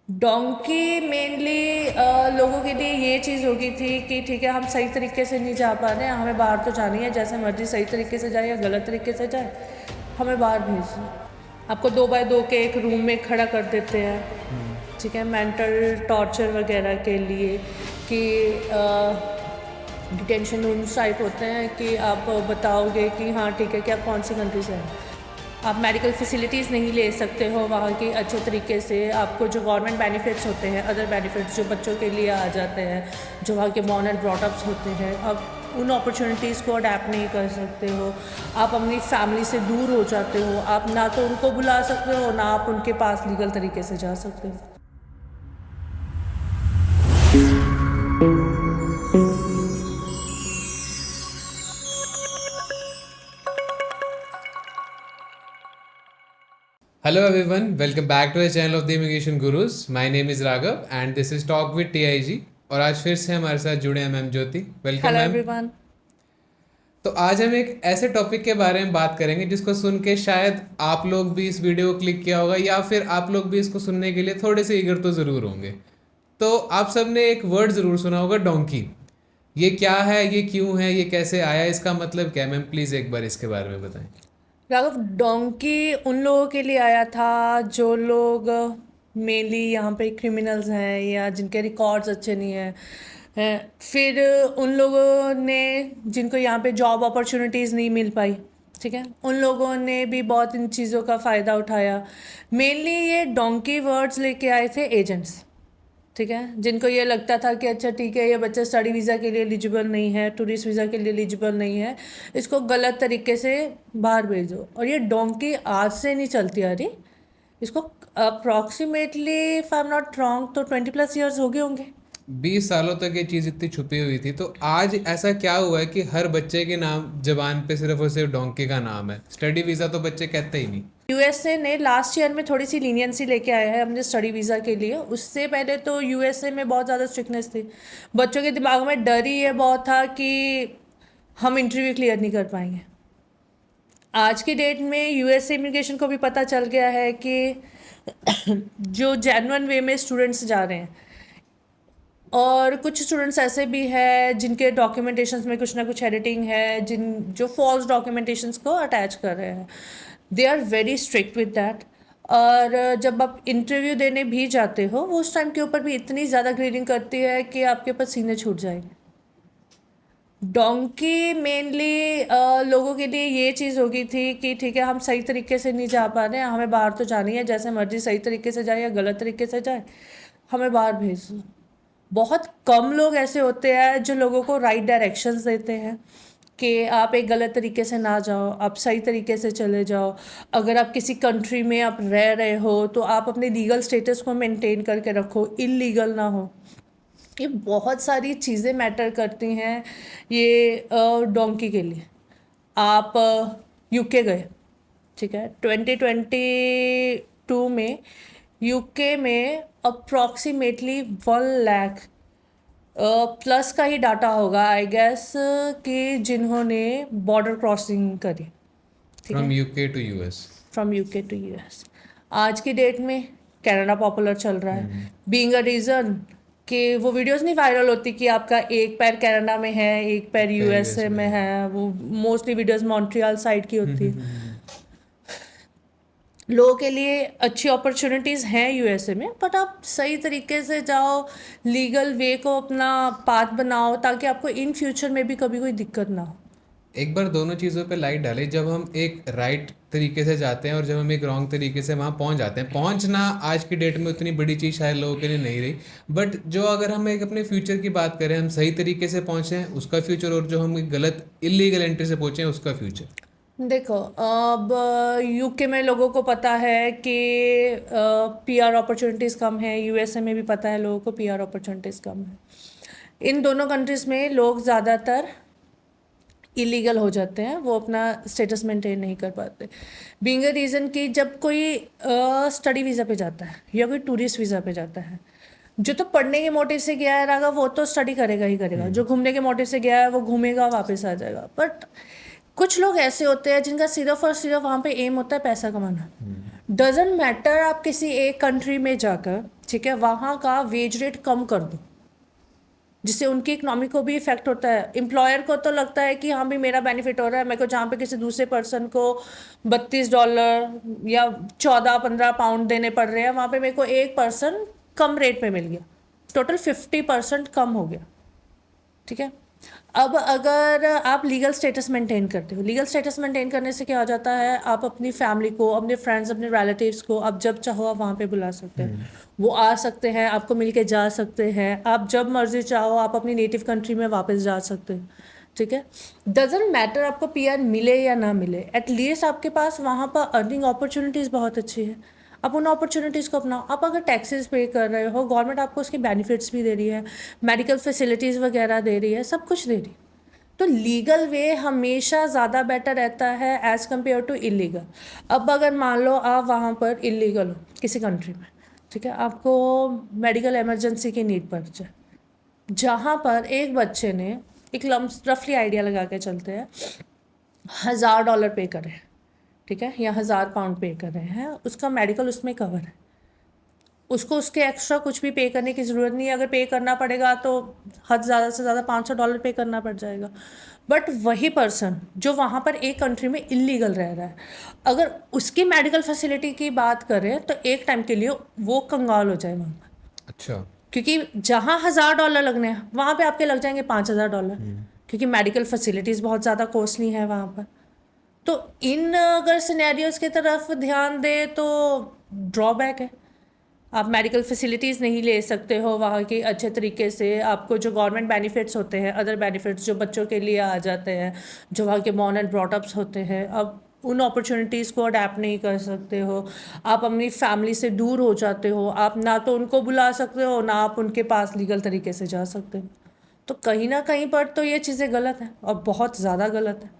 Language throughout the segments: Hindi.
डोंकी मेनली लोगों के लिए ये चीज़ हो गई थी कि ठीक है, हम सही तरीके से नहीं जा पा रहे हैं, हमें बाहर तो जानी है, जैसे मर्जी सही तरीके से जाए या गलत तरीके से जाए, हमें बाहर भेज दो। आपको 2 बाय 2 के एक रूम में खड़ा कर देते हैं, ठीक है, मेंटल टॉर्चर वगैरह के लिए कि डिटेंशन रूम्स टाइप होते हैं कि आप बताओगे कि हाँ ठीक है कि आप कौन सी कंट्री से हैं, आप मेडिकल फैसिलिटीज़ नहीं ले सकते हो वहाँ की अच्छे तरीके से, आपको जो गवर्नमेंट बेनिफिट्स होते हैं, अदर बेनिफिट्स जो बच्चों के लिए आ जाते हैं, जो वहाँ के बॉर्न एंड ब्रॉटअप्स होते हैं, अब उन अपॉर्चुनिटीज़ को अडेप्ट नहीं कर सकते हो, आप अपनी फैमिली से दूर हो जाते हो, आप ना तो उनको बुला सकते हो ना आप उनके पास लीगल तरीके से जा सकते हो। Hello everyone, welcome back to the channel of the Immigration Gurus. My name is Raghav and this is Talk with TIG और आज फिर से हमारे साथ जुड़े हैं ma'am Jyoti. Welcome hello ma'am. Everyone. तो आज हम एक ऐसे टॉपिक के बारे में बात करेंगे जिसको सुन के शायद आप लोग भी इस वीडियो को क्लिक किया होगा या फिर आप लोग भी इसको सुनने के लिए थोड़े से ईगर तो ज़रूर होंगे। तो आप सब ने एक वर्ड ज़रूर सुना होगा, डोंकी। ये क्या है, ये क्यों है, ये कैसे आया, इसका मतलब क्या है? मैम प्लीज़ एक बार इसके बारे में बताएं। राघव, डोंकी उन लोगों के लिए आया था जो लोग मेनली यहाँ पे क्रिमिनल्स हैं या जिनके रिकॉर्ड्स अच्छे नहीं हैं, फिर उन लोगों ने जिनको यहाँ पे जॉब अपॉर्चुनिटीज़ नहीं मिल पाई, ठीक है, उन लोगों ने भी बहुत इन चीज़ों का फ़ायदा उठाया। मेनली ये डोंकी वर्ड्स लेके आए थे एजेंट्स, ठीक है, जिनको ये लगता था कि अच्छा ठीक है, ये बच्चा स्टडी वीज़ा के लिए एलिजिबल नहीं है, टूरिस्ट वीज़ा के लिए एलिजिबल नहीं है, इसको गलत तरीके से बाहर भेजो। और ये डोंकी आज से नहीं चलती आ रही, इसको approximately if I am not wrong तो 20+ ईयर्स हो गए होंगे। 20 सालों तक ये चीज़ इतनी छुपी हुई थी, तो आज ऐसा क्या हुआ है कि हर बच्चे के नाम जबान पे सिर्फ और सिर्फ डोंकी का नाम है? स्टडी वीज़ा तो बच्चे कहते ही नहीं। यूएसए ने लास्ट ईयर में थोड़ी सी लीनियंसी लेके आया है अपने स्टडी वीज़ा के लिए। उससे पहले तो यूएसए में बहुत ज़्यादा स्ट्रिक्टनेस थी, बच्चों के दिमाग में डर ही ये बहुत था कि हम इंटरव्यू क्लियर नहीं कर पाएंगे। आज की डेट में यूएस इमिग्रेशन को भी पता चल गया है कि जो जेन्युइन वे में स्टूडेंट्स जा रहे हैं, और कुछ स्टूडेंट्स ऐसे भी हैं जिनके डॉक्यूमेंटेशंस में कुछ ना कुछ एडिटिंग है, जो फॉल्स डॉक्यूमेंटेशंस को अटैच कर रहे हैं, they are very strict with that. और जब आप इंटरव्यू देने भी जाते हो, वो उस टाइम के ऊपर भी इतनी ज़्यादा ग्रेडिंग करती है कि आपके पास सीने छूट जाएंगे। डोंकी मेनली लोगों के लिए ये चीज़ हो गई थी कि ठीक है, हम सही तरीके से नहीं जा पा रहे हैं, हमें बाहर तो जानी है, जैसे मर्जी सही तरीके से जाए या गलत तरीके से जाए, हमें बाहर भेज दो। बहुत कम लोग ऐसे होते हैं जो लोगों को राइट डायरेक्शंस देते हैं कि आप एक गलत तरीके से ना जाओ, आप सही तरीके से चले जाओ। अगर आप किसी कंट्री में आप रह रहे हो तो आप अपने लीगल स्टेटस को मेंटेन करके रखो, इलीगल ना हो। ये बहुत सारी चीज़ें मैटर करती हैं ये डोंकी के लिए। आप यूके गए, ठीक है, 2022 में यूके में अप्रॉक्सीमेटली 1 लाख प्लस का ही डाटा होगा आई गेस कि जिन्होंने बॉर्डर क्रॉसिंग करी, ठीक फ्रॉम है, UK to US. From UK to US. आज की डेट में कनाडा पॉपुलर चल रहा है, बीइंग अ रीज़न कि वो वीडियोस नहीं वायरल होती कि आपका एक पैर कनाडा में है, एक पैर पैर यूएसए यूएस में में। है। वो मोस्टली वीडियोस मॉन्ट्रियल साइड की होती है। लोगों के लिए अच्छी अपॉर्चुनिटीज़ हैं यूएसए में, बट आप सही तरीके से जाओ, लीगल वे को अपना पाथ बनाओ ताकि आपको इन फ्यूचर में भी कभी कोई दिक्कत ना हो। एक बार दोनों चीज़ों पे लाइट डाले, जब हम एक राइट तरीके से जाते हैं और जब हम एक रॉन्ग तरीके से वहाँ पहुँच जाते हैं। पहुँचना आज की डेट में उतनी बड़ी चीज़ शायद लोगों के लिए नहीं रही, बट जो अगर हम एक अपने फ्यूचर की बात करें, हम सही तरीके से पहुँचे उसका फ्यूचर, और जो हम एक गलत इलीगल एंट्री से पहुँचे उसका फ्यूचर। देखो, अब यूके में लोगों को पता है कि पीआर अपॉर्चुनिटीज़ कम है, यूएसए में भी पता है लोगों को पीआर अपॉर्चुनिटीज़ कम है। इन दोनों कंट्रीज़ में लोग ज़्यादातर इलीगल हो जाते हैं, वो अपना स्टेटस मेंटेन नहीं कर पाते। बीइंग अ रीज़न कि जब कोई स्टडी वीज़ा पे जाता है या कोई टूरिस्ट वीज़ा पे जाता है, जो तो पढ़ने के मोटिव से गया है रागा, वो तो स्टडी करेगा ही करेगा। जो घूमने के मोटिव से गया है वो घूमेगा, वापस आ जाएगा। बट कुछ लोग ऐसे होते हैं जिनका सिर्फ और सिर्फ वहाँ पे एम होता है पैसा कमाना। डजेंट मैटर आप किसी एक कंट्री में जाकर, ठीक है, वहाँ का वेज रेट कम कर दो, जिससे उनकी इकोनॉमी को भी इफेक्ट होता है। एम्प्लॉयर को तो लगता है कि हाँ भी मेरा बेनिफिट हो रहा है, मेरे को जहाँ पे किसी दूसरे पर्सन को $32 या 14-15 पाउंड देने पड़ रहे हैं, वहाँ पे मेरे को एक पर्सन कम रेट पे मिल गया, टोटल 50% कम हो गया, ठीक है। अब अगर आप लीगल स्टेटस मेंटेन करते हो, लीगल स्टेटस मेंटेन करने से क्या हो जाता है, आप अपनी फैमिली को, अपने फ्रेंड्स, अपने रिलेटिव्स को आप जब चाहो आप वहाँ पे बुला सकते हैं, वो आ सकते हैं, आपको मिल के जा सकते हैं, आप जब मर्जी चाहो आप अपनी नेटिव कंट्री में वापस जा सकते हैं, ठीक है। डजेंट मैटर आपको पीआर मिले या ना मिले, एटलीस्ट आपके पास वहाँ पर अर्निंग अपॉर्चुनिटीज़ बहुत अच्छी है, आप उन अपॉर्चुनिटीज़ को अपनाओ। आप अगर टैक्सेस पे कर रहे हो, गवर्नमेंट आपको उसके बेनिफिट्स भी दे रही है, मेडिकल फैसिलिटीज़ वगैरह दे रही है, सब कुछ दे रही है, तो लीगल वे हमेशा ज़्यादा बेटर रहता है एज़ कम्पेयर टू इलीगल। अब अगर मान लो आप वहाँ पर इलीगल हो किसी कंट्री में, ठीक है, आपको मेडिकल इमरजेंसी की नीड पड़ जाए, जहाँ पर एक बच्चे ने एक रफली आइडिया लगा के चलते हैं $1000 पे करे, ठीक है, या 1000 पाउंड पे कर रहे हैं, उसका मेडिकल उसमें कवर है, उसको उसके एक्स्ट्रा कुछ भी पे करने की ज़रूरत नहीं है। अगर पे करना पड़ेगा तो हद ज़्यादा से ज़्यादा $500 पे करना पड़ जाएगा। बट वही पर्सन जो वहाँ पर एक कंट्री में इलीगल रह रहा है, अगर उसकी मेडिकल फैसिलिटी की बात करें तो एक टाइम के लिए वो कंगाल हो जाए वहाँ पर, अच्छा। क्योंकि जहाँ $1000 लगने हैं वहाँ पे आपके लग जाएंगे $5000, क्योंकि मेडिकल फैसिलिटीज़ बहुत ज़्यादा कॉस्टली है वहाँ पर। तो इन अगर सिनेरियोज की तरफ ध्यान दे तो ड्रॉबैक है, आप मेडिकल फैसिलिटीज़ नहीं ले सकते हो वहाँ की अच्छे तरीके से, आपको जो गवर्नमेंट बेनिफिट्स होते हैं, अदर बेनिफिट्स जो बच्चों के लिए आ जाते हैं, जो वहाँ के बॉर्न एंड ब्रॉटअप्स होते हैं, अब उन अपॉर्चुनिटीज़ को अडेप्ट नहीं कर सकते हो, आप अपनी फैमिली से दूर हो जाते हो, आप ना तो उनको बुला सकते हो ना आप उनके पास लीगल तरीके से जा सकते हो। तो कहीं ना कहीं पर तो ये चीज़ें गलत हैं और बहुत ज़्यादा गलत है।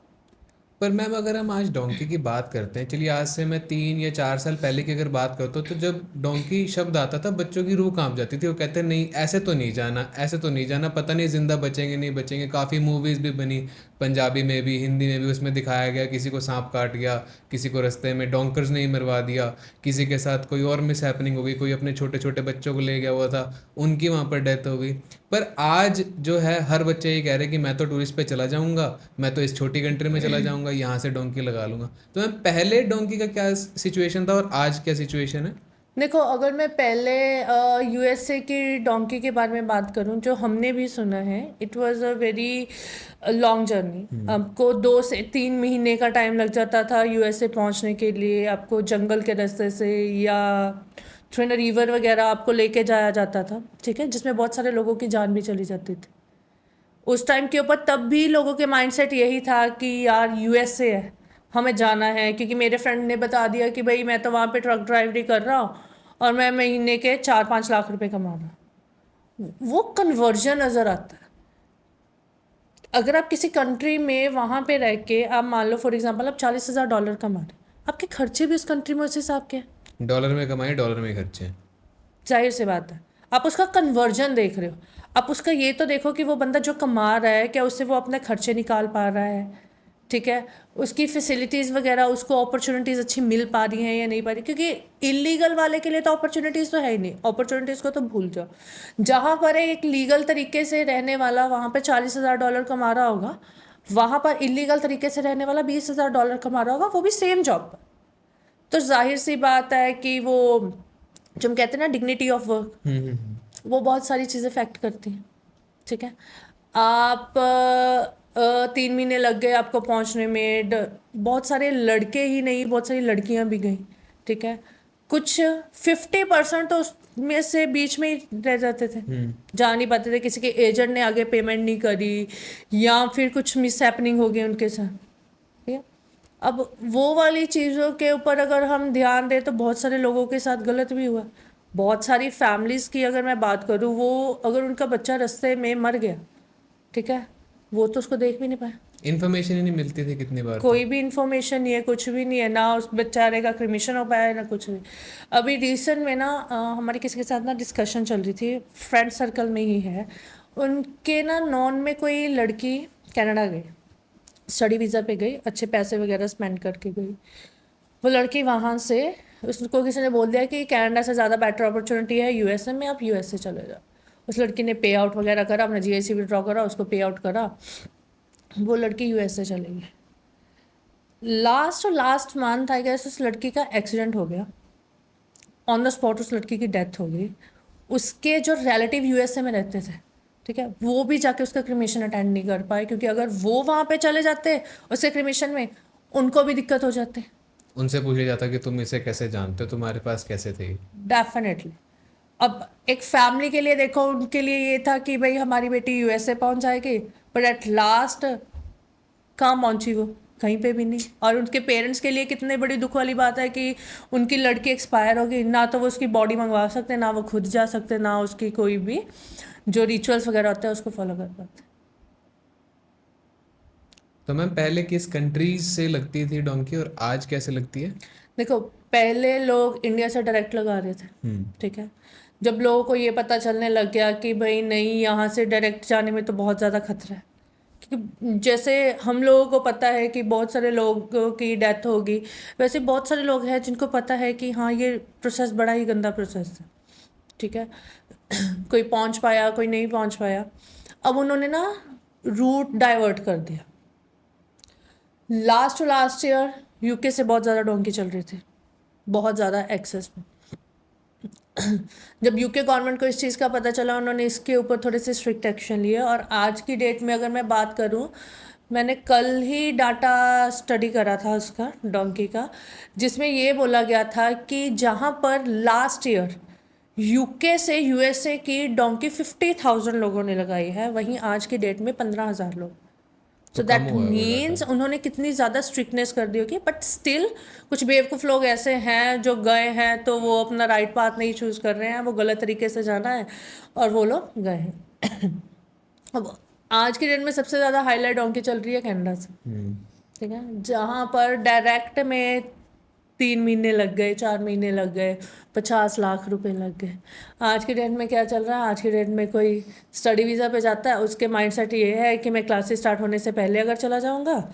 पर मैम अगर हम आज डोंकी की बात करते हैं, चलिए आज से मैं 3 या 4 साल पहले की अगर बात करता हूँ, तो जब डोंकी शब्द आता था बच्चों की रूह कांप जाती थी। वो कहते हैं नहीं ऐसे तो नहीं जाना, ऐसे तो नहीं जाना, पता नहीं जिंदा बचेंगे नहीं बचेंगे। काफ़ी मूवीज़ भी बनी, पंजाबी में भी हिंदी में भी, उसमें दिखाया गया किसी को सांप काट गया, किसी को रास्ते में डोंकर्स ने ही मरवा दिया, किसी के साथ कोई और मिस हैपनिंग हो गई, कोई अपने छोटे छोटे बच्चों को ले गया हुआ था, उनकी वहाँ पर डेथ हो गई। पर आज जो है हर बच्चे ये कह रहे हैं कि मैं तो टूरिस्ट पे चला जाऊंगा, मैं तो इस छोटी कंट्री में चला जाऊंगा, यहाँ से डोंकी लगा लूंगा। तो मैं पहले डोंकी का क्या सिचुएशन था और आज क्या सिचुएशन है? देखो, अगर मैं पहले यूएसए की डोंकी के बारे में बात करूं, जो हमने भी सुना है, it was a very long journey. आपको 2 से 3 महीने का टाइम लग जाता था यूएसए पहुंचने के लिए, आपको जंगल के रास्ते से या थ्रू इन रिवर वगैरह आपको लेके जाया जाता था, ठीक है, जिसमें बहुत सारे लोगों की जान भी चली जाती थी उस टाइम के ऊपर। तब भी लोगों के माइंडसेट यही था कि यार यूएसए है, हमें जाना है, क्योंकि मेरे फ्रेंड ने बता दिया कि भाई मैं तो वहाँ पे ट्रक ड्राइवरी कर रहा हूँ और मैं महीने के 4-5 लाख रुपए कमा रहा हूँ। वो कन्वर्जन नज़र आता है। अगर आप किसी कंट्री में वहाँ पे रह के आप मान लो फॉर एग्जांपल आप $40,000 कमा रहे, आपके खर्चे भी उस कंट्री में उस हिसाब के हैं। डॉलर में कमाए, डॉलर में खर्चे। जाहिर सी बात है, आप उसका कन्वर्जन देख रहे हो, आप उसका ये तो देखो कि वो बंदा जो कमा रहा है क्या उससे वो अपने खर्चे निकाल पा रहा है, ठीक है, उसकी फैसिलिटीज़ वगैरह, उसको अपॉर्चुनिटीज़ अच्छी मिल पा रही हैं या नहीं पा रही। क्योंकि इलीगल वाले के लिए तो अपॉर्चुनिटीज़ तो है ही नहीं, अपॉर्चुनिटीज़ को तो भूल जाओ। जहाँ पर एक लीगल तरीके से रहने वाला वहाँ पर $40,000 कमा रहा होगा, वहाँ पर इलीगल तरीके से रहने वाला $20,000 कमा रहा होगा, वो भी सेम जॉब पर। तो जाहिर सी बात है कि वो जो हम कहते हैं ना डिग्निटी ऑफ वर्क, वो बहुत सारी चीज़ें फैक्ट करती हैं, ठीक है। आप 3 महीने लग गए आपको पहुंचने में, बहुत सारे लड़के ही नहीं बहुत सारी लड़कियां भी गई, ठीक है। कुछ 50% तो उसमें से बीच में ही रह जाते थे, जा नहीं पाते थे, किसी के एजेंट ने आगे पेमेंट नहीं करी या फिर कुछ मिस हैपनिंग हो गई उनके साथ, ठीक है। अब वो वाली चीज़ों के ऊपर अगर हम ध्यान दें तो बहुत सारे लोगों के साथ गलत भी हुआ। बहुत सारी फैमिलीज़ की अगर मैं बात करूँ, वो अगर उनका बच्चा रास्ते में मर गया, ठीक है, वो तो उसको देख भी नहीं पाया, इन्फॉर्मेशन ही नहीं मिलती थी कितनी बार तो। कोई भी इन्फॉर्मेशन नहीं है, कुछ भी नहीं है, ना उस बेचारे का क्रिमिशन हो पाया है ना कुछ भी। अभी रिसेंट में ना हमारे किसी के साथ ना डिस्कशन चल रही थी, फ्रेंड सर्कल में ही है, उनके ना नॉन में कोई लड़की कनाडा गई, स्टडी वीज़ा पे गई, अच्छे पैसे वगैरह स्पेंड करके गई। वो लड़की वहाँ से उसको किसी ने बोल दिया कि कनाडा से ज़्यादा बेटर अपॉर्चुनिटी है यूएसए में, आप यूएसए चले जाओ। उस लड़की ने पे आउट वगैरह करा, अपना जीएससी विड्रॉ करा, उसको पे आउट करा, वो लड़की यूएसए चली गई। लास्ट मंथ आई गेस उस लड़की का एक्सीडेंट हो गया, ऑन द स्पॉट उस लड़की की डेथ हो गई। उसके जो रिलेटिव यूएसए में रहते थे, ठीक है, वो भी जाके उसका क्रिमेशन अटेंड नहीं कर पाए, क्योंकि अगर वो वहाँ पे चले जाते उसके क्रिमेशन में, उनको भी दिक्कत हो जाती। उनसे पूछा जाता कि तुम इसे कैसे जानते हो, तुम्हारे पास कैसे थे। डेफिनेटली। अब एक फैमिली के लिए देखो, उनके लिए ये था कि भाई हमारी बेटी यूएसए पहुंच जाएगी, बट एट लास्ट कहाँ पहुंची वो? कहीं पे भी नहीं। और उनके पेरेंट्स के लिए कितने बड़ी दुख वाली बात है कि उनकी लड़की एक्सपायर हो गई, ना तो वो उसकी बॉडी मंगवा सकते, ना वो खुद जा सकते, ना उसकी कोई भी जो रिचुअल्स वगैरह होते हैं उसको फॉलो कर पाते। तो मैम पहले किस कंट्रीज से लगती थी डोंकी और आज कैसे लगती है? देखो, पहले लोग इंडिया से डायरेक्ट लगा रहे थे, ठीक है। जब लोगों को ये पता चलने लग गया कि भाई नहीं, यहाँ से डायरेक्ट जाने में तो बहुत ज़्यादा खतरा है, क्योंकि जैसे हम लोगों को पता है कि बहुत सारे लोगों की डेथ होगी, वैसे बहुत सारे लोग हैं जिनको पता है कि हाँ ये प्रोसेस बड़ा ही गंदा प्रोसेस है, ठीक है। कोई पहुंच पाया, कोई नहीं पहुंच पाया। अब उन्होंने ना रूट डाइवर्ट कर दिया। लास्ट ईयर यूके से बहुत ज़्यादा डोंकी चल रही थी, बहुत ज़्यादा एक्सेस में। जब यूके गवर्नमेंट को इस चीज़ का पता चला, उन्होंने इसके ऊपर थोड़े से स्ट्रिक्ट एक्शन लिए। और आज की डेट में अगर मैं बात करूं, मैंने कल ही डाटा स्टडी करा था उसका, डोंकी का, जिसमें ये बोला गया था कि जहां पर लास्ट ईयर यूके से यूएसए की डोंकी 50,000 लोगों ने लगाई है, वहीं आज की डेट में 15,000 लोग। तो सो कम दैट हुआ है वो डाटा। मीन्स उन्होंने कितनी ज़्यादा स्ट्रिक्टनेस कर दी होगी। बट स्टिल कुछ बेवकूफ़ लोग ऐसे हैं जो गए हैं तो वो अपना राइट पाथ नहीं चूज़ कर रहे हैं, वो गलत तरीके से जाना है और वो लोग गए हैं। अब आज की डेट में सबसे ज़्यादा हाईलाइट डोंकी चल रही है कनाडा से, ठीक है, जहाँ पर डायरेक्ट में 3 महीने लग गए, 4 महीने लग गए, 50 लाख रुपए लग गए। आज की डेट में क्या चल रहा है? आज की डेट में कोई स्टडी वीज़ा पे जाता है, उसके माइंडसेट ये है कि मैं क्लासेस स्टार्ट होने से पहले अगर चला जाऊँगा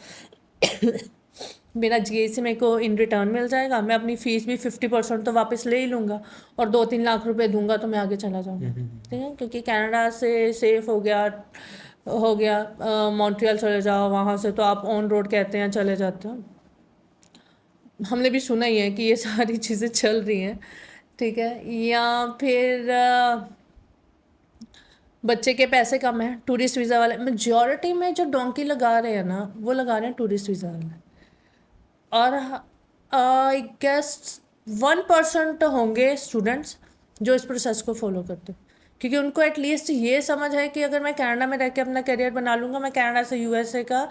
मेरा जीएसी मेरे को इन रिटर्न मिल जाएगा, मैं अपनी फ़ीस भी 50% तो वापस ले ही लूँगा, और 2-3 लाख रुपए दूंगा तो मैं आगे चला जाऊँगा, ठीक है। क्योंकि कनाडा से सेफ हो गया मॉन्ट्रियल चले जाओ, वहाँ से तो आप ऑन रोड कहते हैं चले जाते हो। हमने भी सुना ही है कि ये सारी चीज़ें चल रही हैं, ठीक है। या फिर बच्चे के पैसे कम हैं, टूरिस्ट वीज़ा वाले मेजॉरिटी में जो डोंकी लगा रहे हैं ना, वो लगा रहे हैं टूरिस्ट वीज़ा वाले। और आई गेस 1% होंगे स्टूडेंट्स जो इस प्रोसेस को फॉलो करते हैं, क्योंकि उनको एटलीस्ट ये समझ है कि अगर मैं कनाडा में रह के अपना करियर बना लूँगा, मैं कनाडा से यूएसए का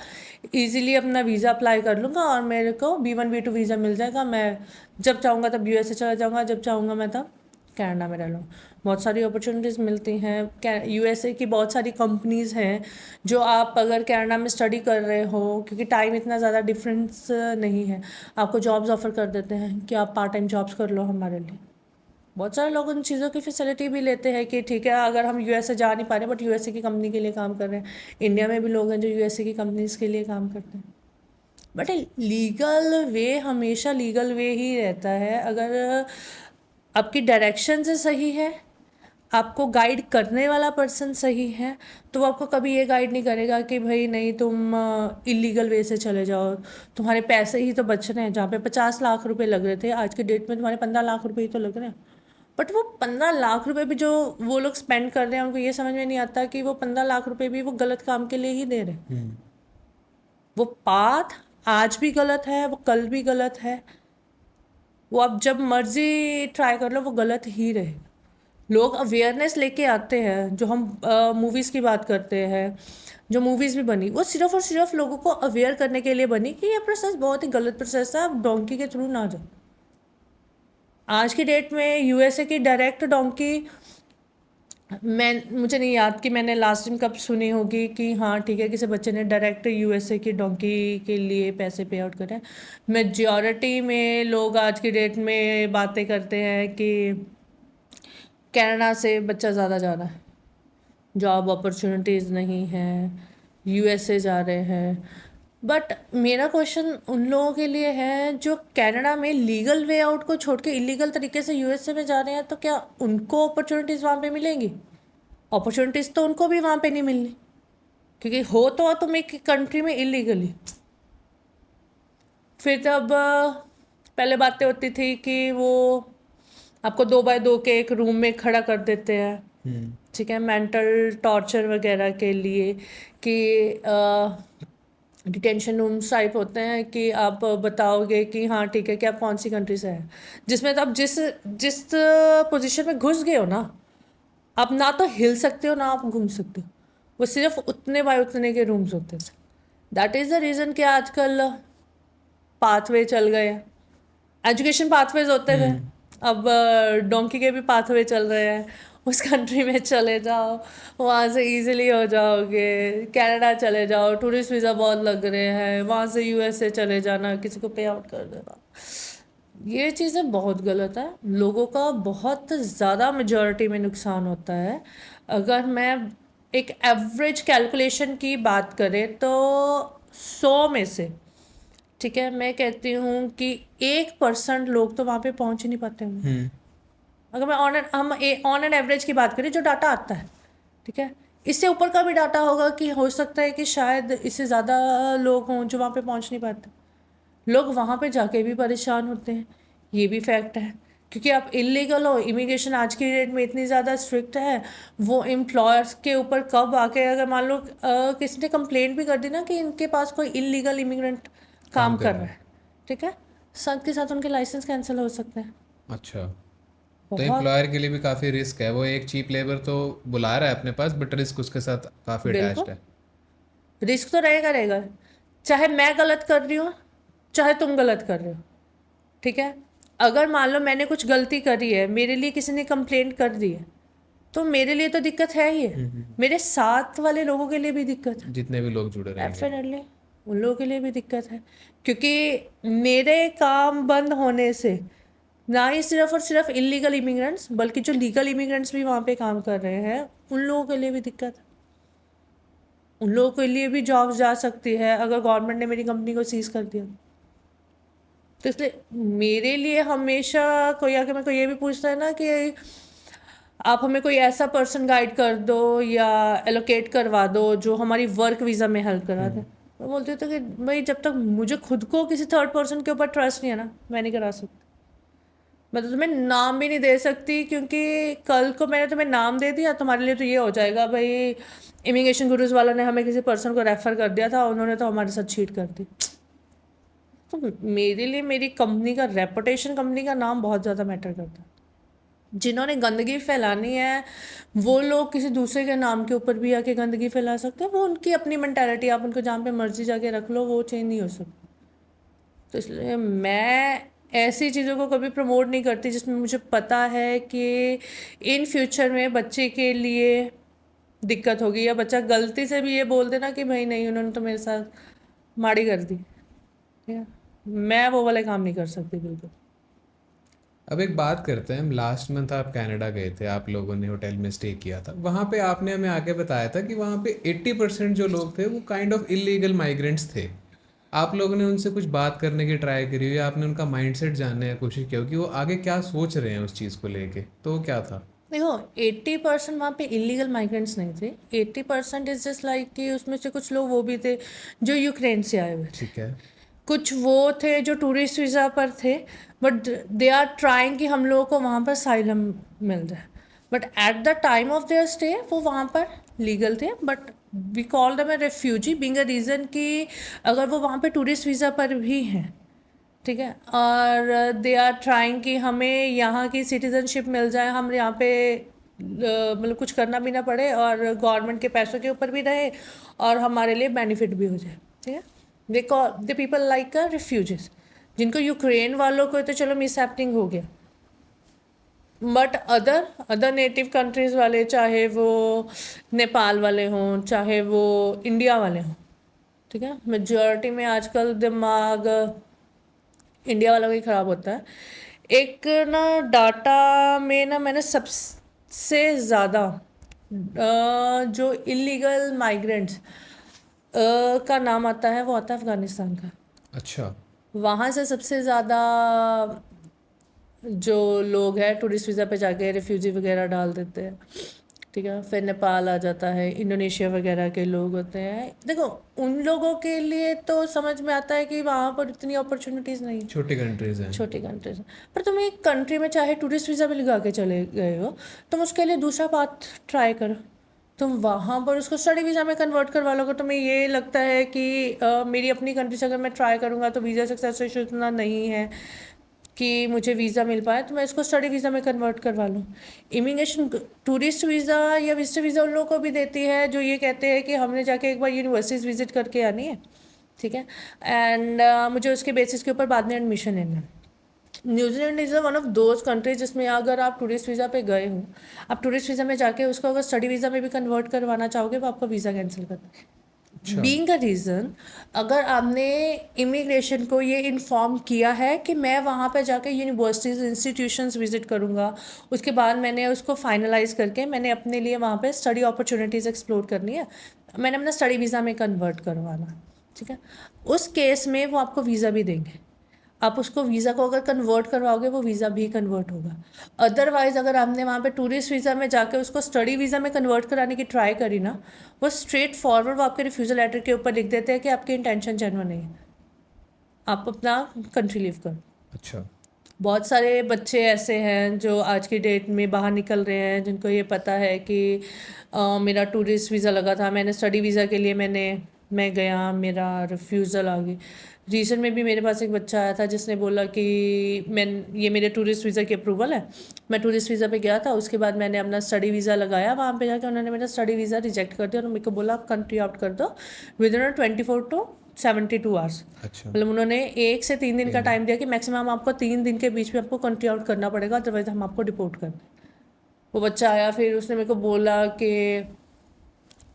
इजीली अपना वीज़ा अप्लाई कर लूँगा और मेरे को B1 B2 वीज़ा मिल जाएगा। मैं जब चाहूँगा तब यूएसए चला जाऊँगा, जब चाहूँगा मैं तब कनाडा में रह लूँ। बहुत सारी अपॉर्चुनिटीज़ मिलती हैं। यूएसए की बहुत सारी कंपनीज़ हैं जो आप अगर कनाडा में स्टडी कर रहे हो, क्योंकि टाइम इतना ज़्यादा डिफरेंस नहीं है, आपको जॉब्स ऑफर कर देते हैं कि आप पार्ट टाइम जॉब्स कर लो हमारे लिए। बहुत सारे लोग उन चीज़ों की फैसिलिटी भी लेते हैं कि ठीक है, अगर हम यूएसए जा नहीं पा रहे बट यूएसए की कंपनी के लिए काम कर रहे हैं। इंडिया में भी लोग हैं जो यूएसए की कंपनीज़ के लिए काम करते हैं। बट लीगल वे हमेशा लीगल वे ही रहता है। अगर आपकी डायरेक्शन से सही है, आपको गाइड करने वाला पर्सन सही है, तो वो आपको कभी ये गाइड नहीं करेगा कि भाई नहीं तुम इलीगल वे से चले जाओ, तुम्हारे पैसे ही तो बच रहे हैं। जहाँ पे 50 लाख रुपए लग रहे थे, आज के डेट में तुम्हारे 15 लाख रुपए ही तो लग रहे हैं। बट वो 15 लाख रुपए भी जो वो लोग स्पेंड कर रहे हैं, उनको ये समझ में नहीं आता कि वो 15 लाख रुपए भी वो गलत काम के लिए ही दे रहे हैं। वो पाथ आज भी गलत है, वो कल भी गलत है, वो आप जब मर्जी ट्राई कर लो वो गलत ही रहे। लोग अवेयरनेस लेके आते हैं, जो हम मूवीज़ की बात करते हैं, जो मूवीज़ भी बनी वो सिर्फ और सिर्फ लोगों को अवेयर करने के लिए बनी कि ये प्रोसेस बहुत ही गलत प्रोसेस है, आप डोंकी के थ्रू ना जाओ। आज की डेट में यूएसए की डायरेक्ट डोंकी, मुझे नहीं याद कि मैंने लास्ट टाइम कब सुनी होगी कि हाँ ठीक है, किसी बच्चे ने डायरेक्ट यूएसए की डोंकी के लिए पैसे पे आउट करें। मेजॉरिटी में लोग आज की डेट में बातें करते हैं कि कनाडा से बच्चा ज़्यादा जा रहा है, जॉब अपॉर्चुनिटीज़ नहीं है, यूएसए जा रहे हैं। बट मेरा क्वेश्चन उन लोगों के लिए है जो कनाडा में लीगल वे आउट को छोड़ के इलीगल तरीके से यूएसए में जा रहे हैं, तो क्या उनको अपॉर्चुनिटीज़ वहाँ पे मिलेंगी? अपॉर्चुनिटीज़ तो उनको भी वहाँ पे नहीं मिलनी, क्योंकि हो तो तुम एक कंट्री में इलीगली। फिर तब पहले बातें होती थी कि वो आपको 2 बाय 2 के एक रूम में खड़ा कर देते हैं, ठीक है, मेंटल टॉर्चर वगैरह के लिए, कि डिटेंशन रूम्स टाइप होते हैं कि आप बताओगे कि हाँ ठीक है कि आप कौन सी कंट्री से हैं, जिसमें तो आप जिस जिस पोजीशन में घुस गए हो ना, आप ना तो हिल सकते हो ना आप घूम सकते हो। वो सिर्फ उतने बाय उतने के रूम्स होते थे। दैट इज़ द रीज़न कि आजकल पाथवे चल गए हैं, एजुकेशन पाथवेज होते थे, अब डोंकी के भी पाथवे चल रहे हैं। उस कंट्री में चले जाओ, वहाँ से इजीली हो जाओगे। कनाडा चले जाओ, टूरिस्ट वीज़ा बहुत लग रहे हैं, वहाँ से यूएसए चले जाना, किसी को पे आउट कर देना। ये चीज़ें बहुत गलत है, लोगों का बहुत ज़्यादा मेजॉरिटी में नुकसान होता है। अगर मैं एक एवरेज कैलकुलेशन की बात करें तो 100 में से, ठीक है, मैं कहती हूँ कि 1% लोग तो वहाँ पे पहुँच ही नहीं पाते होंगे। अगर मैं ऑन एन एवरेज की बात करें जो डाटा आता है, ठीक है, इससे ऊपर का भी डाटा होगा कि हो सकता है कि शायद इससे ज़्यादा लोग हों जो वहाँ पे पहुँच नहीं पाते। लोग वहाँ पे जाके भी परेशान होते हैं, ये भी फैक्ट है, क्योंकि आप इलीगल हो। इमिग्रेशन आज की डेट में इतनी ज़्यादा स्ट्रिक्ट है, वो एम्प्लॉयर्स के ऊपर कब आके, अगर मान लो किसी ने कंप्लेंट भी कर दी ना कि इनके पास कोई इलीगल इमिग्रेंट काम कर रहा है, ठीक है, साथ के साथ उनके लाइसेंस कैंसिल हो सकते हैं। अच्छा, तो बहुत। एम्प्लॉयर के लिए भी काफ़ी रिस्क है। वो एक चीप लेबर तो बुला रहा है अपने पास, बट रिस्क उसके साथ काफ़ी अटैच्ड बिल्कुल, है। रिस्क तो रहेगा रहेगा, चाहे मैं गलत कर रही हूँ चाहे तुम गलत कर रहे हो, ठीक है। अगर मान लो मैंने कुछ गलती करी है, मेरे लिए किसी ने कंप्लेंट कर दी है, तो मेरे लिए तो दिक्कत है ही है, मेरे साथ वाले लोगों के लिए भी दिक्कत है, जितने भी लोग जुड़े रहेंगे। डेफिनेटली उन लोगों के लिए भी दिक्कत है। क्योंकि मेरे काम बंद होने से ना ही सिर्फ और सिर्फ इलीगल इमिग्रेंट्स, बल्कि जो लीगल इमिग्रेंट्स भी वहाँ पे काम कर रहे हैं उन लोगों के लिए भी दिक्कत है। उन लोगों के लिए भी जॉब्स जा सकती है अगर गवर्नमेंट ने मेरी कंपनी को सीज कर दिया। तो इसलिए मेरे लिए हमेशा कोई आके मेरे को ये भी पूछता है ना कि आप हमें कोई ऐसा पर्सन गाइड कर दो या एलोकेट करवा दो जो हमारी वर्क वीज़ा में हेल्प करा दे। मैं बोलती हूँ तो कि भाई जब तक मुझे खुद को किसी थर्ड पर्सन के ऊपर ट्रस्ट नहीं है ना, मैं नहीं करा सकती। मैं तो तुम्हें नाम भी नहीं दे सकती, क्योंकि कल को मैंने तुम्हें नाम दे दिया तुम्हारे लिए तो ये हो जाएगा भाई इमिग्रेशन गुरुज वाला ने हमें किसी पर्सन को रेफर कर दिया था, उन्होंने तो हमारे साथ चीट कर दी। तो मेरे लिए मेरी कंपनी का रेपुटेशन, कंपनी का नाम बहुत ज़्यादा मैटर करता है। जिन्होंने गंदगी फैलानी है वो लोग किसी दूसरे के नाम के ऊपर भी आके गंदगी फैला सकते हैं, वो उनकी अपनी मेंटालिटी, आप उनको जहाँ पे मर्जी जाके रख लो, वो चेंज नहीं हो सकती। तो इसलिए मैं ऐसी चीज़ों को कभी प्रमोट नहीं करती जिसमें मुझे पता है कि इन फ्यूचर में बच्चे के लिए दिक्कत होगी, या बच्चा गलती से भी ये बोल देना कि भाई नहीं उन्होंने तो मेरे साथ माड़ी कर दी, ठीक है, मैं वो वाले काम नहीं कर सकती बिल्कुल। अब एक बात करते हैं, हम लास्ट मंथ आप कनाडा गए थे, आप लोगों ने होटल में स्टे किया था। वहाँ पे आपने हमें आके बताया था कि वहाँ पे 80% जो लोग थे वो काइंड ऑफ इलीगल माइग्रेंट्स थे। आप लोगों ने उनसे कुछ बात करने की ट्राई करी हो या आपने उनका माइंडसेट जानने की कोशिश की हो कि वो आगे क्या सोच रहे हैं उस चीज़ को लेके, तो वो क्या था? देखो 80% वहाँ पे इलीगल माइग्रेंट्स नहीं थे। 80% इज जस्ट लाइक कि उसमें से कुछ लोग वो भी थे जो यूक्रेन से आए हुए थे, ठीक है। कुछ वो थे जो टूरिस्ट वीज़ा पर थे, बट दे आर ट्राइंग कि हम लोगों को वहाँ पर साइलम मिल जाए। But at the time of their stay वो वहाँ पर लीगल थे, but we call them a refugee being a reason कि अगर वो वहाँ पे टूरिस्ट वीज़ा पर भी हैं, ठीक है, और दे आर ट्राइंग कि हमें यहाँ की सिटीज़नशिप मिल जाए, हम यहाँ पे मतलब कुछ करना भी ना पड़े और गवर्नमेंट के पैसों के ऊपर भी रहे और हमारे लिए बेनिफिट भी हो जाए, ठीक है। They call the people like a refugees, जिनको यूक्रेन वालों को तो चलो मिस हैपनिंग हो गया, but other other native countries वाले, चाहे वो नेपाल वाले हों चाहे वो इंडिया वाले हों, ठीक है, मेजॉरिटी में आजकल दिमाग इंडिया वालों का ही ख़राब होता है। एक ना डाटा में ना मैंने सबसे ज़्यादा जो इलीगल माइग्रेंट्स का नाम आता है, वो आता है अफ़गानिस्तान का। अच्छा। वहाँ से सबसे ज़्यादा जो लोग हैं टूरिस्ट वीज़ा पे जाके रिफ्यूजी वगैरह डाल देते हैं, ठीक है। फिर नेपाल आ जाता है, इंडोनेशिया वगैरह के लोग होते हैं। देखो, उन लोगों के लिए तो समझ में आता है कि वहाँ पर इतनी अपॉर्चुनिटीज़ नहीं है, छोटी कंट्रीज हैं। छोटी कंट्रीज। पर तुम एक कंट्री में चाहे टूरिस्ट वीज़ा भी लगा के चले गए हो, तुम उसके लिए दूसरा पाथ ट्राई करो। तुम वहाँ पर उसको स्टडी वीज़ा में कन्वर्ट करवा लो। अगर तुम्हें ये लगता है कि मेरी अपनी कंट्री से अगर मैं ट्राई करूँगा तो वीज़ा सक्सेस रेशो इतना नहीं है कि मुझे वीज़ा मिल पाए, तो मैं इसको स्टडी वीज़ा में कन्वर्ट करवा लूँ। इमिग्रेशन टूरिस्ट वीज़ा या विजिटर वीज़ा उन लोगों को भी देती है जो ये कहते हैं कि हमने जाके एक बार यूनिवर्सिटीज़ विजिट करके आनी है, ठीक है, एंड मुझे उसके बेसिस के ऊपर बाद में एडमिशन लेना है। New Zealand is one of those countries जिसमें अगर आप टूरिस्ट वीज़ा पे गए हो, आप टूरिस्ट वीज़ा में जाके उसको अगर स्टडी वीज़ा में भी कन्वर्ट करवाना चाहोगे तो आपका वीज़ा कैंसिल कर देंगे। अच्छा। बीइंग अ रीज़न, अगर आपने इमिग्रेशन को ये इन्फॉर्म किया है कि मैं वहाँ पे जाके यूनिवर्सिटीज़ इंस्टीट्यूशंस विज़िट करूँगा, उसके बाद मैंने उसको फाइनलाइज़ करके मैंने अपने लिए वहाँ पे स्टडी अपॉर्चुनिटीज़ एक्सप्लोर करनी है, मैंने अपना स्टडी वीज़ा में कन्वर्ट करवाना है, ठीक है, उस केस में वो आपको वीज़ा भी देंगे। आप उसको वीज़ा को अगर कन्वर्ट करवाओगे वो वीज़ा भी कन्वर्ट होगा। अदरवाइज़ अगर आपने वहाँ पे टूरिस्ट वीज़ा में जाके उसको स्टडी वीज़ा में कन्वर्ट कराने की ट्राई करी ना, वो स्ट्रेट फॉरवर्ड वो आपके रिफ्यूज़ल लेटर के ऊपर लिख देते हैं कि आपकी इंटेंशन जेन्युइन नहीं है, आप अपना कंट्री लीव करो। अच्छा। बहुत सारे बच्चे ऐसे हैं जो आज की डेट में बाहर निकल रहे हैं जिनको ये पता है कि मेरा टूरिस्ट वीज़ा लगा था, मैंने स्टडी वीज़ा के लिए मैं गया, मेरा रिफ्यूज़ल आ गई। रिसेंट में भी मेरे पास एक बच्चा आया था जिसने बोला कि ये मेरे टूरिस्ट वीज़ा की अप्रूवल है, मैं टूरिस्ट वीज़ा पे गया था, उसके बाद मैंने अपना स्टडी वीज़ा लगाया, वहाँ पे जाके उन्होंने मेरा स्टडी वीज़ा रिजेक्ट कर दिया और मेरे को बोला आप कंट्री आउट कर दो विद इन 24 to 72 आवर्स। अच्छा। मतलब उन्होंने 1 से 3 दिन का टाइम दिया कि मैक्सिमम आपको 3 दिन के बीच में आपको कंट्री आउट करना पड़ेगा, अदरवाइज हम आपको डिपोर्ट कर दें। वो बच्चा आया, फिर उसने मेरे को बोला कि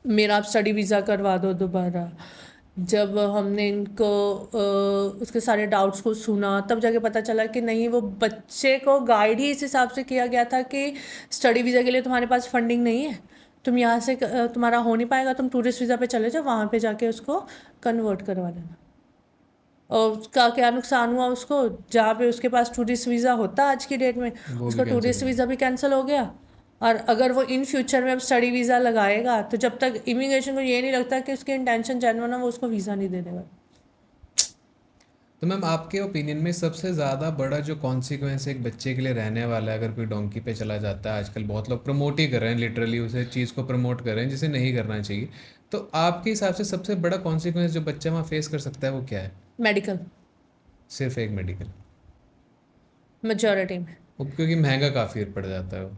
मेरा आप स्टडी वीज़ा करवा दो दोबारा। जब हमने इनको उसके सारे डाउट्स को सुना तब जाके पता चला कि नहीं, वो बच्चे को गाइड ही इस हिसाब से किया गया था कि स्टडी वीज़ा के लिए तुम्हारे पास फंडिंग नहीं है, तुम यहाँ से तुम्हारा हो नहीं पाएगा, तुम टूरिस्ट वीज़ा पे चले जाओ, वहाँ पे जाके उसको कन्वर्ट करवा लेना। और उसका क्या नुकसान हुआ उसको, जहाँ पे उसके पास टूरिस्ट वीज़ा होता आज की डेट में, वो भी उसका कैंसिल टूरिस्ट हो वीज़ा भी कैंसिल हो गया। और अगर वो इन फ्यूचर में अब स्टडी वीज़ा लगाएगा तो जब तक इमिग्रेशन को ये नहीं लगता कि उसकी इंटेंशन जेन्युइन है, वो उसको वीज़ा नहीं दे देगा। तो मैम आपके ओपिनियन में सबसे ज़्यादा बड़ा जो कॉन्सिक्वेंस एक बच्चे के लिए रहने वाला है अगर कोई डोंकी पे चला जाता है, आजकल बहुत लोग प्रमोट ही कर रहे हैं, लिटरली उसे चीज़ को प्रमोट कर रहे हैं जिसे नहीं करना चाहिए, तो आपके हिसाब से सबसे बड़ा कॉन्सिक्वेंस जो बच्चा वहाँ फेस कर सकता है वो क्या है? मेडिकल, सिर्फ एक मेडिकल? मेजॉरिटी में। वो क्योंकि महंगा काफ़ी पड़ जाता है वो।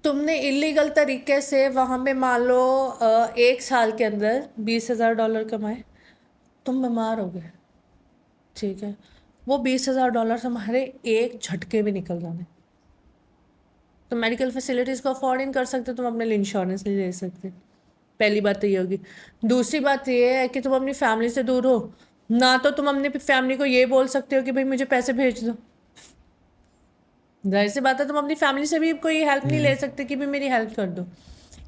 तुमने इलीगल तरीके से वहाँ पे मान लो 1 साल के अंदर $20,000 कमाए, तुम बीमार हो गए, ठीक है, वो $20,000 तुम्हारे एक झटके में निकल जाने। तुम मेडिकल फैसिलिटीज़ को अफोर्ड नहीं कर सकते, तुम अपने लिए इंश्योरेंस नहीं ले सकते। पहली बात तो ये होगी। दूसरी बात ये है कि तुम अपनी फैमिली से दूर हो ना, तो तुम अपनी फैमिली को ये बोल सकते हो कि भाई मुझे पैसे भेज दो। जाहिर सी बात है तुम अपनी फैमिली से भी कोई हेल्प नहीं ले सकते कि भाई मेरी हेल्प कर दो।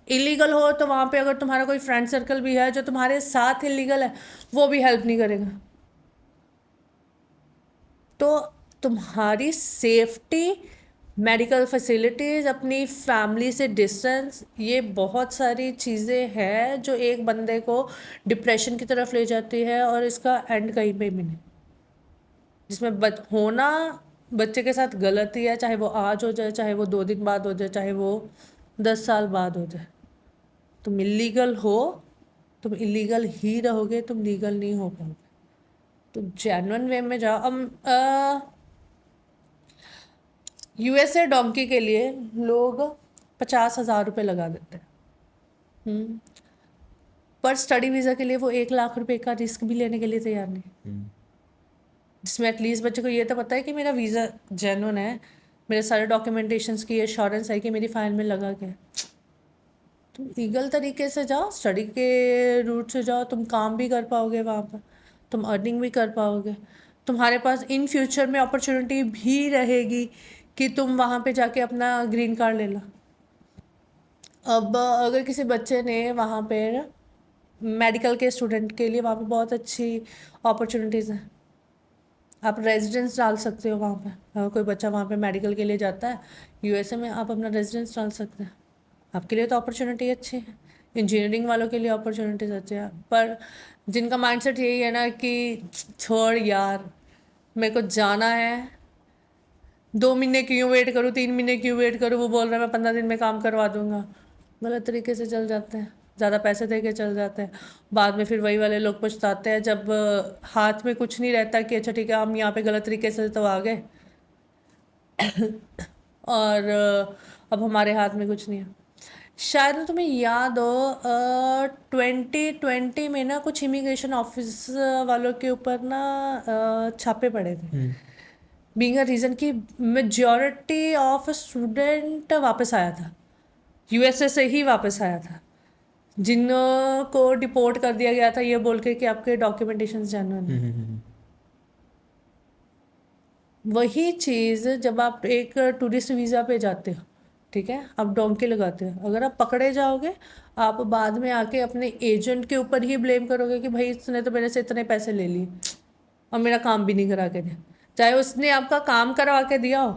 इलीगल हो तो वहाँ पे अगर तुम्हारा कोई फ्रेंड सर्कल भी है जो तुम्हारे साथ इलीगल है, वो भी हेल्प नहीं करेगा। तो तुम्हारी सेफ्टी, मेडिकल फैसिलिटीज़, अपनी फैमिली से डिस्टेंस, ये बहुत सारी चीज़ें हैं जो एक बंदे को डिप्रेशन की तरफ ले जाती है और इसका एंड कहीं पे भी नहीं। जिसमें होना बच्चे के साथ गलत ही है, चाहे वो आज हो जाए, चाहे वो 2 दिन बाद हो जाए, चाहे वो 10 साल बाद हो जाए। तुम इलीगल हो, तुम इलीगल ही रहोगे, तुम लीगल नहीं हो पाओगे। तो जेन्युइन वे में जाओ। अब यूएसए डोंकी के लिए लोग 50,000 रुपये लगा देते हैं, पर स्टडी वीज़ा के लिए वो 1 लाख रुपए का रिस्क भी लेने के लिए तैयार नहीं। जिसमें एटलीस्ट बच्चे को ये तो पता है कि मेरा वीज़ा जेन्युइन है, मेरे सारे डॉक्यूमेंटेशंस की एश्योरेंस है कि मेरी फाइल में लगा क्या है। तुम लीगल तरीके से जाओ, स्टडी के रूट से जाओ, तुम काम भी कर पाओगे वहाँ पर, तुम अर्निंग भी कर पाओगे, तुम्हारे पास इन फ्यूचर में अपॉर्चुनिटी भी रहेगी कि तुम वहाँ पे जाके अपना ग्रीन कार्ड ले लो। अब अगर किसी बच्चे ने वहाँ पे मेडिकल के स्टूडेंट के लिए वहाँ पे बहुत अच्छी अपॉर्चुनिटीज़ हैं। आप रेजिडेंस डाल सकते हो वहाँ पे। अगर कोई बच्चा वहाँ पे मेडिकल के लिए जाता है यूएसए में, आप अपना रेजिडेंस डाल सकते हैं। आपके लिए तो अपॉर्चुनिटी अच्छी है। इंजीनियरिंग वालों के लिए अपॉर्चुनिटीज़ अच्छी है, पर जिनका माइंडसेट यही है ना कि छोड़ यार, मेरे को जाना है, 2 महीने क्यों वेट करूँ, 3 महीने क्यों वेट करूँ, वो बोल रहा है मैं 15 दिन में काम करवा दूंगा, गलत तरीके से चल जाते हैं। ज़्यादा पैसे दे के चल जाते हैं, बाद में फिर वही वाले लोग पछताते हैं जब हाथ में कुछ नहीं रहता कि अच्छा ठीक है हम यहाँ पे गलत तरीके से तो आ गए और अब हमारे हाथ में कुछ नहीं है। शायद ना तुम्हें याद हो 2020 में ना कुछ इमिग्रेशन ऑफिस वालों के ऊपर ना छापे पड़े थे, बीइंग अ रीज़न कि मेजॉरिटी ऑफ स्टूडेंट वापस आया था, यूएसए से ही वापस आया था, जिनको डिपोर्ट कर दिया गया था ये बोल के कि आपके डॉक्यूमेंटेशन जेन्युइन है। वही चीज़ जब आप एक टूरिस्ट वीज़ा पे जाते हो, ठीक है, आप डोंकी लगाते हो, अगर आप पकड़े जाओगे आप बाद में आके अपने एजेंट के ऊपर ही ब्लेम करोगे कि भाई इसने तो मेरे से इतने पैसे ले लिए और मेरा काम भी नहीं करा के दिया। चाहे उसने आपका काम करवा के दिया हो,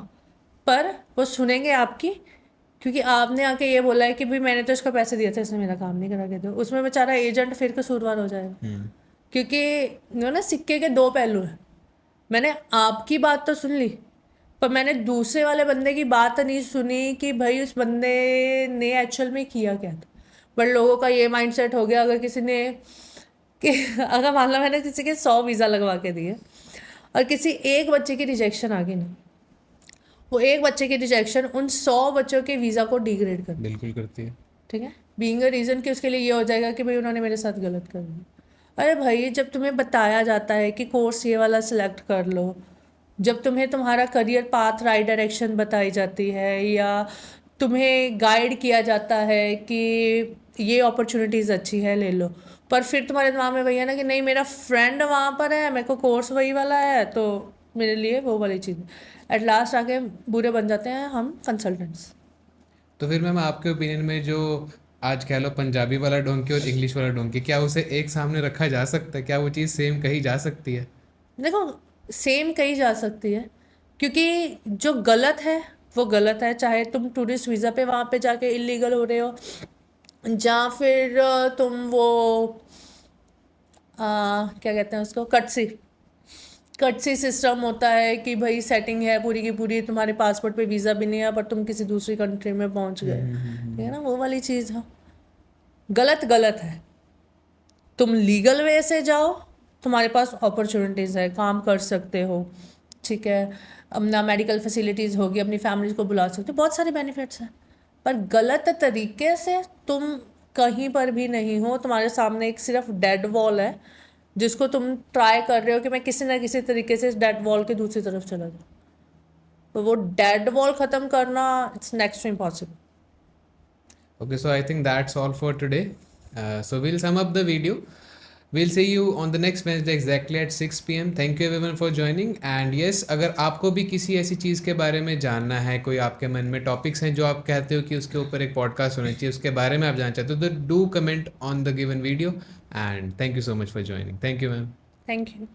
पर वो सुनेंगे आपकी, क्योंकि आपने आके ये बोला है कि भाई मैंने तो इसको पैसे दिए थे, इसने मेरा काम नहीं करा के दिया। उसमें बेचारा एजेंट फिर कसूरवार हो जाएगा, क्योंकि ना सिक्के के दो पहलू हैं। मैंने आपकी बात तो सुन ली, पर मैंने दूसरे वाले बंदे की बात नहीं सुनी कि भाई उस बंदे ने एक्चुअल में किया क्या था। बट लोगों का ये माइंडसेट हो गया, अगर किसी ने कि अगर मान लो मैंने किसी के 100 वीज़ा लगवा के दिए और किसी एक बच्चे की रिजेक्शन आ गई ना, वो एक बच्चे की रिजेक्शन उन 100 बच्चों के वीज़ा को डिग्रेड कर, बिल्कुल करती है। ठीक है, बीइंग अ रीज़न कि उसके लिए ये हो जाएगा कि भाई उन्होंने मेरे साथ गलत कर दिया। अरे भाई, जब तुम्हें बताया जाता है कि कोर्स ये वाला सिलेक्ट कर लो, जब तुम्हें तुम्हारा करियर पाथ राइट डायरेक्शन बताई जाती है, या तुम्हें गाइड किया जाता है कि ये अपॉर्चुनिटीज़ अच्छी है ले लो, पर फिर तुम्हारे दिमाग में वही है ना कि नहीं मेरा फ्रेंड वहाँ पर है, मेरे को कोर्स वही वाला है, तो मेरे लिए वो वाली चीज़। एट लास्ट आके बुरे बन जाते हैं हम कंसल्टेंट्स। तो फिर मैम आपके ओपिनियन में जो आज कह लो पंजाबी वाला डोंकी और इंग्लिश वाला डोंकी, क्या उसे एक सामने रखा जा सकता है? क्या वो चीज़ सेम कही जा सकती है? देखो, सेम कही जा सकती है, क्योंकि जो गलत है वो गलत है, चाहे तुम टूरिस्ट वीज़ा पे वहाँ पे जाके इलीगल हो रहे हो, या फिर तुम वो क्या कहते हैं उसको, कटसी सिस्टम होता है कि भाई सेटिंग है पूरी की पूरी, तुम्हारे पासपोर्ट पे वीज़ा भी नहीं है पर तुम किसी दूसरी कंट्री में पहुँच गए, ठीक है ना, वो वाली चीज़ है। गलत गलत है। तुम लीगल वे से जाओ, तुम्हारे पास अपॉर्चुनिटीज़ है, काम कर सकते हो, ठीक है, अपना मेडिकल फैसिलिटीज़ होगी, अपनी फैमिली को बुला सकते हो, बहुत सारे बेनिफिट्स हैं। पर गलत तरीके से तुम कहीं पर भी नहीं हो, तुम्हारे सामने एक सिर्फ डेड वॉल है जिसको तुम ट्राई कर रहे हो कि मैं किसी ना किसी तरीके से इस डेड वॉल के दूसरी तरफ चला जाऊँ, तो वो डेड वॉल ख़त्म करना it's next to impossible. Okay, so I think that's all for today. So we'll sum up the video. We'll see you on the next Wednesday exactly at 6 p.m. Thank you everyone for joining. And yes, अगर आपको भी किसी ऐसी चीज़ के बारे में जानना है, कोई आपके मन में टॉपिक्स हैं जो आप कहते हो कि उसके ऊपर एक पॉडकास्ट होना चाहिए, उसके बारे में आप जानना चाहते हो, तो do comment on the given video. And thank you so much for joining. Thank you, ma'am. Thank you.